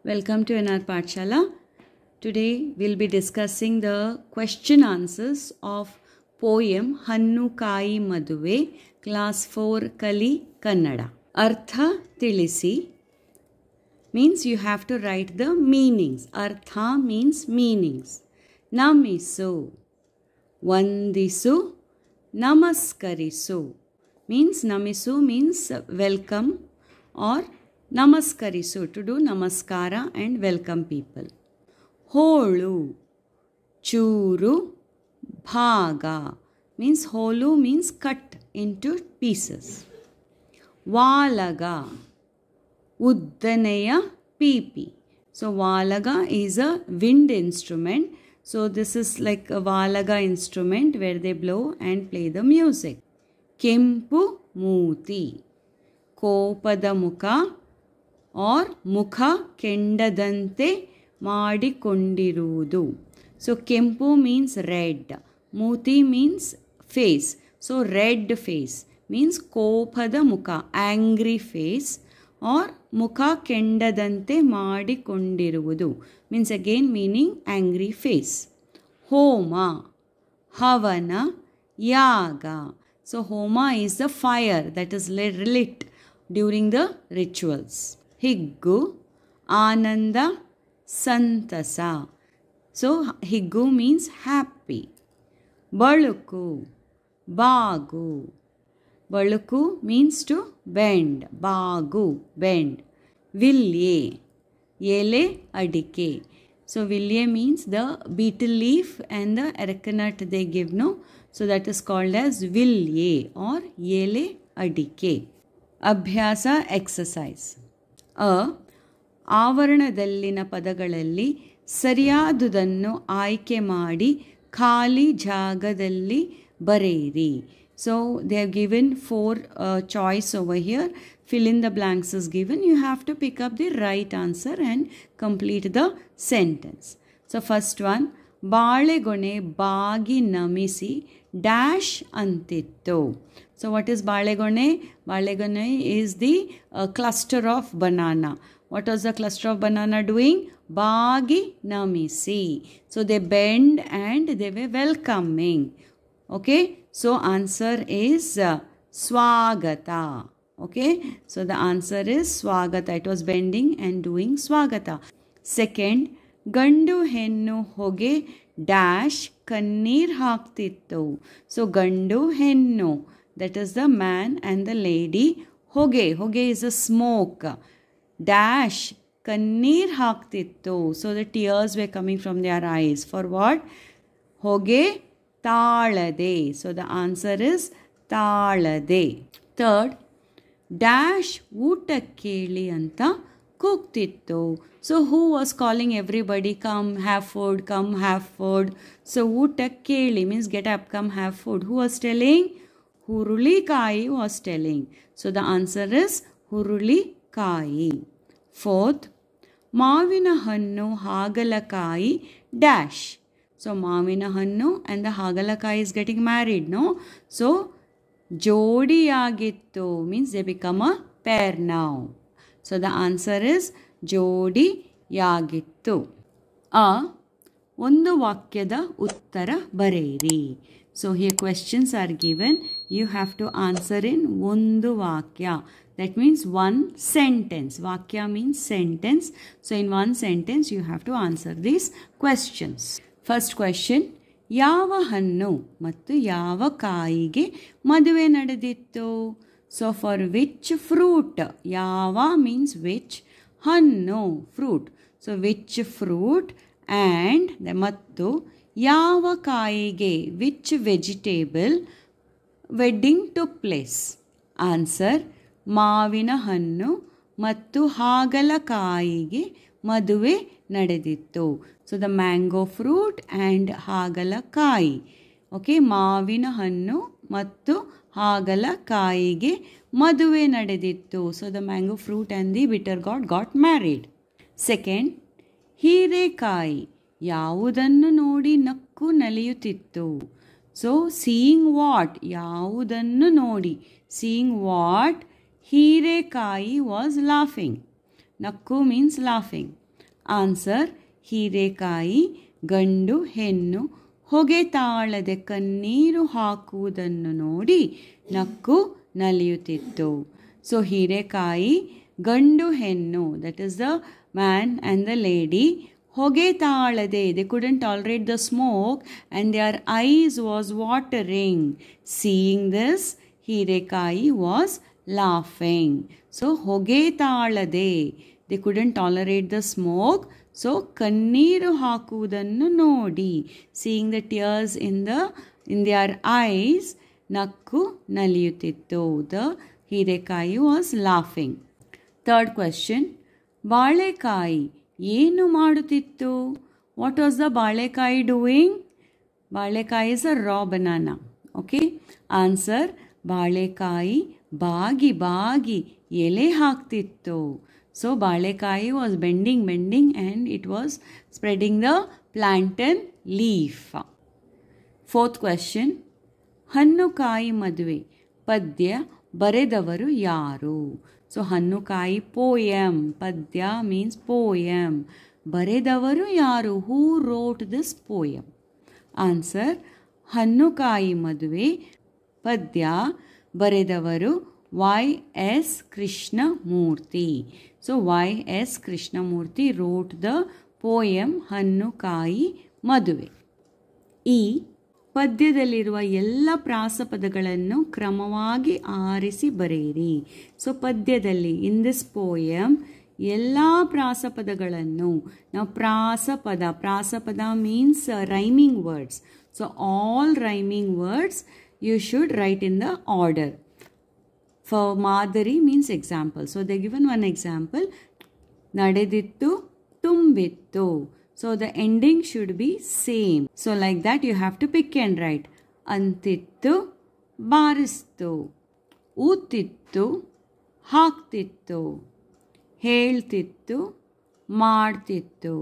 Welcome to NR Pathshala. Today we'll be discussing the question answers of poem Hannu Kai Maduve, Class 4 Kali Kannada. Artha Tilisi means you have to write the meanings. Artha means meanings. Namisu, Vandisu, Namaskarisu means Namisu means welcome or Namaskarisu to do namaskara and welcome people. Holu, Churu, Bhaga means holu means cut into pieces. Valaga, Uddaneya Pipi. So Valaga is a wind instrument. So this is like a Valaga instrument where they blow and play the music. Kempu Muti, Kopada Mukha or Mukha Kendadante Madikondirudu. So Kempu means red, Muti means face. So red face means Kopada Mukha, angry face, or Mukha Kendadante Madikondirudu means again meaning angry face. Homa, Havana, Yaga. So Homa is the fire that is lit during the rituals. Higgu, Ananda, Santasa. So Higgu means happy. Baluku, Bagu. Baluku means to bend. Bagu, bend. Vilye, Yele Adike. So Vilye means the betel leaf and the arecanut they give, no? So that is called as Vilye or Yele Adike. Abhyasa exercise. ಆವರಣದಲ್ಲಿನ ಪದಗಳಲ್ಲಿ ಸರಿಯಾದುದನ್ನು ಆಯ್ಕೆ ಮಾಡಿ ಖಾಲಿ ಜಾಗದಲ್ಲಿ ಬರೆಯಿರಿ. So they have given 4 choice over here. Fill in the blanks is given. You have to pick up the right answer and complete the sentence. So first one, ಬಾಳೆಗೊನೆ ಬಾಗಿ ನಮಿಸಿ dash antittu. So what is balegone? Balegone is the cluster of banana. What was the cluster of banana doing? Bagi namisi. So they bend and they were welcoming. Okay. So answer is swagata. Okay. So the answer is swagata. It was bending and doing swagata. Second, ಗಂಡು ಹೆಣ್ಣು ಹೊಗೆ dash ಕಣ್ಣೀರ್ ಹಾಕ್ತಿತ್ತು. So ಗಂಡು ಹೆಣ್ಣು, that is the man and the lady. ಹೊಗೆ, ಹೊಗೆ is a smoke. Dash, ಕಣ್ಣೀರ್ ಹಾಕ್ತಿತ್ತು. So the tears were coming from their eyes. For what? ಹೊಗೆ ತಾಳದೆ. So the answer is ತಾಳದೆ. Third, dash ಊಟ ಕೇಳಿ ಅಂತ ಕೂಗ್ತಿತ್ತು. So who was calling everybody, come have food, come have food. So ಊಟ ಕೇಳಿ means get up, come have food. Who was telling? Hurulikai was telling. So the answer is Hurulikai. Fourth, ಮಾವಿನ ಹಣ್ಣು ಹಾಗಲಕಾಯಿ dash. So ಮಾವಿನ ಹಣ್ಣು and the ಹಾಗಲಕಾಯಿ is getting married, no? So ಜೋಡಿಯಾಗಿತ್ತು means they become a pair now. So the answer is ಜೋಡಿಯಾಗಿತ್ತು. ಒಂದು ವಾಕ್ಯದ ಉತ್ತರ ಬರೆಯಿರಿ. So here questions are given. You have to answer in ಒಂದು ವಾಕ್ಯ. That means one sentence. Vakya means sentence. So in one sentence you have to answer these questions. First question. ಯಾವ ಹಣ್ಣು ಮತ್ತು ಯಾವ ಕಾಯಿಗೆ ಮದುವೆ ನಡೆದಿತ್ತು? So for which fruit? Yava means which. Hannu, fruit. So which fruit and the mattu yava kaige, which vegetable wedding took place? Answer, ಮಾವಿನ ಹಣ್ಣು ಮತ್ತು ಹಾಗಲಕಾಯಿಗೆ ಮದುವೆ ನಡೆದಿತ್ತು. So the mango fruit and ಹಾಗಲಕಾಯಿ. Okay, ಮಾವಿನ ಹಣ್ಣು ಮತ್ತು ಹಾಗಲಕಾಯಿಗೆ ಮದುವೆ ನಡೆದಿತ್ತು. So the mango fruit and the bitter gourd got married. Second, ಹೀರೆಕಾಯಿ ಯಾವುದನ್ನು ನೋಡಿ ನಕ್ಕು ನಲಿಯುತ್ತಿತ್ತು? So seeing what? ಯಾವುದನ್ನು ನೋಡಿ. Seeing what? ಹೀರೆಕಾಯಿ was laughing. Nakku means laughing. Answer ಹೀರೆಕಾಯಿ. ಗಂಡು ಹೆಣ್ಣು ಹೊಗೆ ತಾಳದೆ ಕಣ್ಣೀರು ಹಾಕುವುದನ್ನು ನೋಡಿ ನಕ್ಕು ನಲಿಯುತ್ತಿತ್ತು. ಸೊ ಹೀರೆಕಾಯಿ, ಗಂಡು ಹೆಣ್ಣು, that is the man and the lady, ಹೊಗೆ ತಾಳದೆ, they couldn't tolerate the smoke and their eyes was watering. Seeing this, ಹೀರೆಕಾಯಿ was laughing. So ಹೊಗೆ ತಾಳದೆ, they couldn't tolerate the smoke. So ಕಣ್ಣೀರು ಹಾಕುವುದನ್ನು ನೋಡಿ, seeing the tears in their eyes, ನಕ್ಕು ನಲಿಯುತ್ತಿತ್ತು. The ಹೀರೆಕಾಯಿ was laughing. Third question, ಬಾಳೆಕಾಯಿ ಏನು ಮಾಡುತ್ತಿತ್ತು? ವಾಟ್ ವಾಸ್ ದ ಬಾಳೆಕಾಯಿ ಡೂಯಿಂಗ್? ಬಾಳೆಕಾಯಿ is a raw banana. Okay, answer ಬಾಳೆಕಾಯಿ ಬಾಗಿ ಬಾಗಿ ಎಲೆ ಹಾಕ್ತಿತ್ತು. ಸೊ ಬಾಳೆಕಾಯಿ was bending and it was spreading the plantain leaf. Fourth question, ಹಣ್ಣುಕಾಯಿ ಮದುವೆ ಪದ್ಯ ಬರೆದವರು ಯಾರು? ಸೊ ಹಣ್ಣುಕಾಯಿ ಪೋಯಮ್, ಪದ್ಯ ಮೀನ್ಸ್ ಪೋಯಮ್. ಬರೆದವರು ಯಾರು? Who wrote this poem? Answer ಹಣ್ಣುಕಾಯಿ ಮದುವೆ ಪದ್ಯ ಬರೆದವರು Y.S. Krishnamurthy. So Y.S. Krishnamurthy wrote the poem ಹಣ್ಣುಕಾಯಿ ಮದುವೆ. ಈ ಪದ್ಯದಲ್ಲಿರುವ ಎಲ್ಲ ಪ್ರಾಸಪದಗಳನ್ನು ಕ್ರಮವಾಗಿ ಆರಿಸಿ ಬರೆಯಿರಿ. ಸೊ ಪದ್ಯದಲ್ಲಿ ಇನ್ ದಿಸ್ ಪೋಯಮ್ ಎಲ್ಲ ಪ್ರಾಸಪದಗಳನ್ನು ನಾವು ಪ್ರಾಸಪದ means rhyming words. So all rhyming words you should write in the order. For ಮಾದರಿ means example. So they given one example, ನಡೆದಿತ್ತು ತುಂಬಿತ್ತು. So the ending should be same. So like that you have to pick and write. Antittu, baristu, ಊತಿತ್ತು, ಹಾಕ್ತಿತ್ತು, ಹೇಳ್ತಿತ್ತು, ಮಾಡ್ತಿತ್ತು,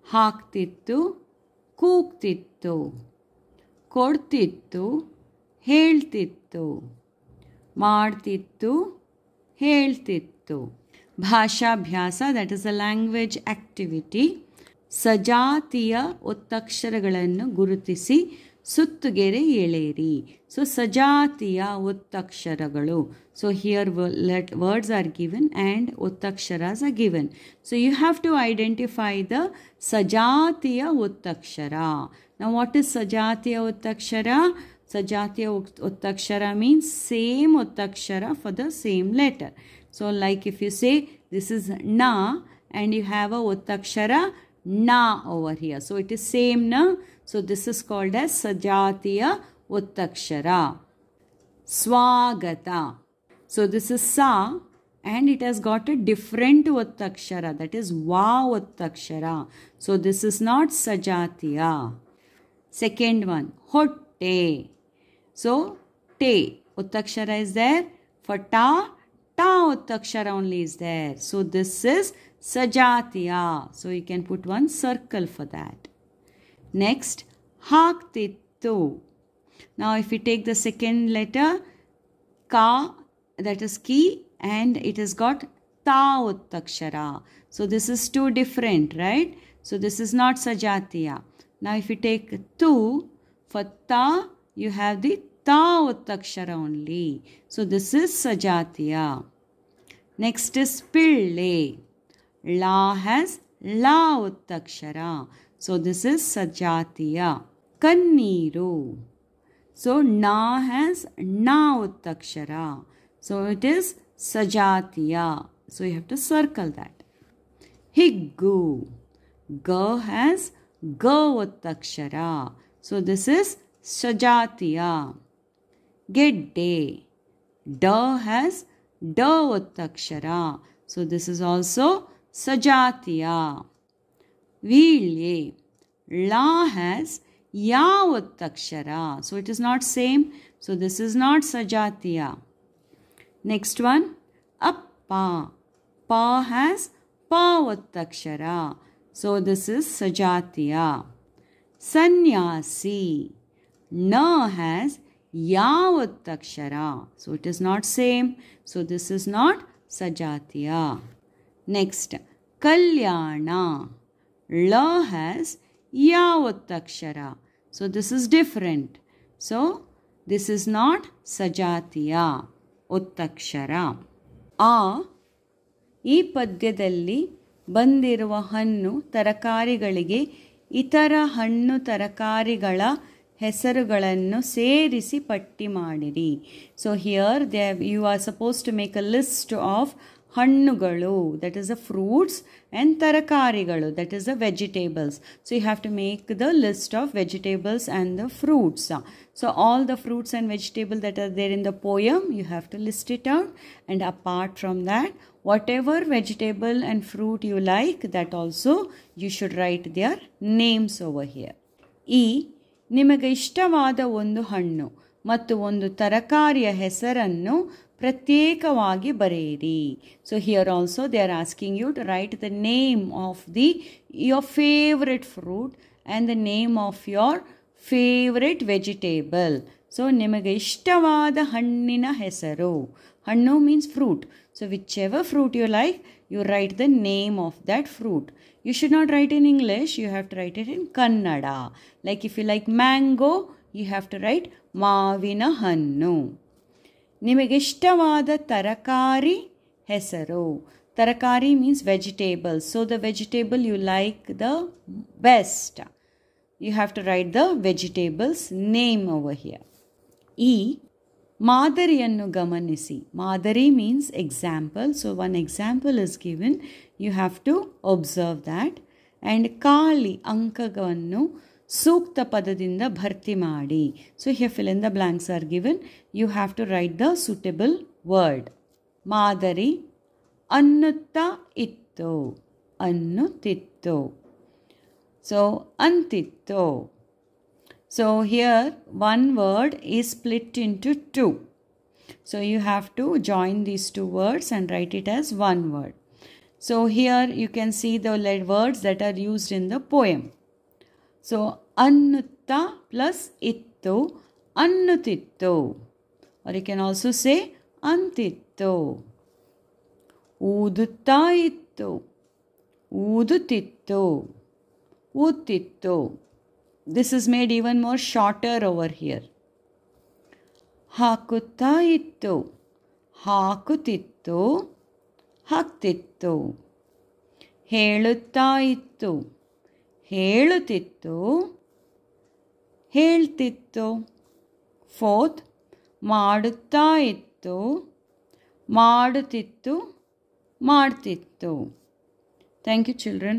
ಹಾಕ್ತಿತ್ತು, ಕೂಗ್ತಿತ್ತು, ಕೊಡ್ತಿತ್ತು, ಹೇಳ್ತಿತ್ತು, ಮಾಡ್ತಿತ್ತು, ಹೇಳ್ತಿತ್ತು. ಭಾಷಾಭ್ಯಾಸ, that is a language activity. ಸಜಾತಿಯ ಒತ್ತಕ್ಷರಗಳನ್ನು ಗುರುತಿಸಿ ಸುತ್ತುಗೆರೆ ಎಳೆಯಿರಿ. So ಸಜಾತಿಯ ಒತ್ತಕ್ಷರಗಳು. So here words are given and ಒತ್ತಕ್ಷರಾಸ್ are given. So you have to identify the ಸಜಾತಿಯ ಒತ್ತಕ್ಷರ. ನಾವು ವಾಟ್ ಇಸ್ ಸಜಾತಿಯ ಒತ್ತಕ್ಷರ? ಸಜಾತಿಯ ಒತ್ತಕ್ಷರ ಮೀನ್ಸ್ ಸೇಮ್ ಒತ್ತಕ್ಷರ for the same letter. So like if you say this is ನಾ and you have a ಒತ್ತಕ್ಷರ na over here. So it is same na. So this is called as sajatiya ottakshara. Swagata. So this is sa and it has got a different ottakshara, that is va ottakshara. So this is not sajatiya. Second one, hotte. So te ottakshara is there. For ta ottakshara only is there. So this is sajatiya. So you can put one circle for that. Next, haktittu. Now if you take the second letter ka, that is ki, and it has got ta uttakshara. So this is two different, right? So this is not sajatiya. Now if you take tu, for ta you have the ta uttakshara only. So this is sajatiya. Next is pille. La has la uttakshara. So this is sajatiya. Kanneeru. So na has na uttakshara. So it is sajatiya. So you have to circle that. Higgu. Ga has ga uttakshara. So this is sajatiya. Gedde. Da has da uttakshara. So this is also sajatiya. Veelye. La has ya uttakshara. So it is not same. So this is not sajatiya. Next one, appa. Pa has pa uttakshara. So this is sajatiya. Sannyasi. Na has ya uttakshara. So it is not same. So this is not sajatiya. Next, ಕಲ್ಯಾಣ. ಳ has ya ಒತ್ತಕ್ಷರ. So this is different. So this is not ಸಜಾತಿಯ ಒತ್ತಕ್ಷರ. ಆ ಈ ಪದ್ಯದಲ್ಲಿ ಬಂದಿರುವ ಹಣ್ಣು ತರಕಾರಿಗಳಿಗೆ ಇತರ ಹಣ್ಣು ತರಕಾರಿಗಳ ಹೆಸರುಗಳನ್ನು ಸೇರಿಸಿ ಪಟ್ಟಿ ಮಾಡಿರಿ. So here you are suppose to make a list of ಹಣ್ಣುಗಳು, that is the fruits, and ತರಕಾರಿಗಳು, that is the vegetables. So you have to make the list of vegetables and the fruits. So all the fruits and vegetables that are there in the poem, you have to list it out, and apart from that, whatever vegetable and fruit you like, that also you should write their names over here. ಈ ನಿಮಗೆ ಇಷ್ಟವಾದ ಒಂದು ಹಣ್ಣು ಮತ್ತು ಒಂದು ತರಕಾರಿಯ ಹೆಸರನ್ನು ಪ್ರತ್ಯೇಕವಾಗಿ ಬರೆಯಿರಿ. So here also they are asking you to write the name of your favorite fruit and the name of your favorite vegetable. So ನಿಮಗೆ ಇಷ್ಟವಾದ ಹಣ್ಣಿನ ಹೆಸರು. ಹಣ್ಣು means fruit. So whichever fruit you like, you write the name of that fruit. You should not write in English, you have to write it in Kannada. Like if you like mango, you have to write ಮಾವಿನ ಹಣ್ಣು. ನಿಮಗೆ ಇಷ್ಟವಾದ ತರಕಾರಿ ಹೆಸರು. ತರಕಾರಿ means vegetables. So the vegetable you like the best, you have to write the vegetable's name over here. ಈ ಮಾದರಿಯನ್ನು ಗಮನಿಸಿ. ಮಾದರಿ means example. So one example is given. You have to observe that. And ಖಾಲಿ ಅಂಕವನ್ನು ಸೂಕ್ತ ಪದದಿಂದ ಭರ್ತಿ ಮಾಡಿ. So here fill in the blanks are given. You have to write the suitable word. ಮಾದರಿ ಅನ್ನುತ್ತಾ ಇತ್ತು, ಅನ್ನುತ್ತಿತ್ತು. So ಅಂತಿತ್ತು. So here one word is split into two. So you have to join these two words and write it as one word. So here you can see the words that are used in the poem. So annutta plus ittu, annutittu. Or you can also say antittu. Udutta ittu, udutittu, utittu. This is made even more shorter over here. ಹಾಕುತ್ತಾ ಇತ್ತು, ಹಾಕುತ್ತಿತ್ತು, ಹಾಕ್ತಿತ್ತು. ಹೇಳುತ್ತಾ ಇತ್ತು, ಹೇಳುತ್ತಿತ್ತು, ಹೇಳ್ತಿತ್ತು. Fourth, ಮಾಡುತ್ತಾ ಇತ್ತು, ಮಾಡುತ್ತಿತ್ತು, ಮಾಡ್ತಿತ್ತು. Thank you, children.